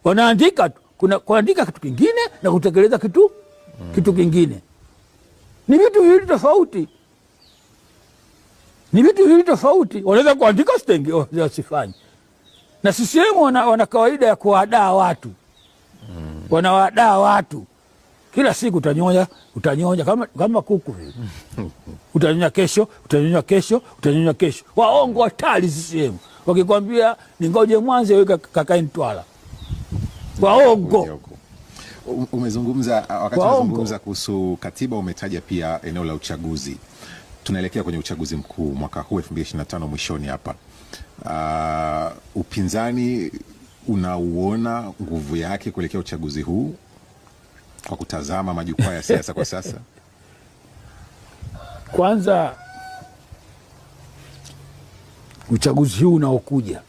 Wanaandika kuna kuandika kitu kingine na kutekeleza kitu kingine. Ni vitu viwili tofauti. Wanaweza kuandika stenge wasifanye. Na CCM wana kawaida ya kuwadaa watu. Wanawadaa watu. Kila siku utanyonya kama kuku vile. Utanyonya kesho. Waongo hatari CCM. Wakikwambia ningoje Mwanza wewe kakae Mtwara. Waongo. Umezungumza wakati unazungumza kuhusu katiba, umetaja pia eneo la uchaguzi. Tunaelekea kwenye uchaguzi mkuu mwaka huu 2025 mwishoni hapa. Upinzani unauona nguvu yake kuelekea uchaguzi huu kwa kutazama majukwaa ya siasa kwa sasa? Kwanza uchaguzi huu unaokuja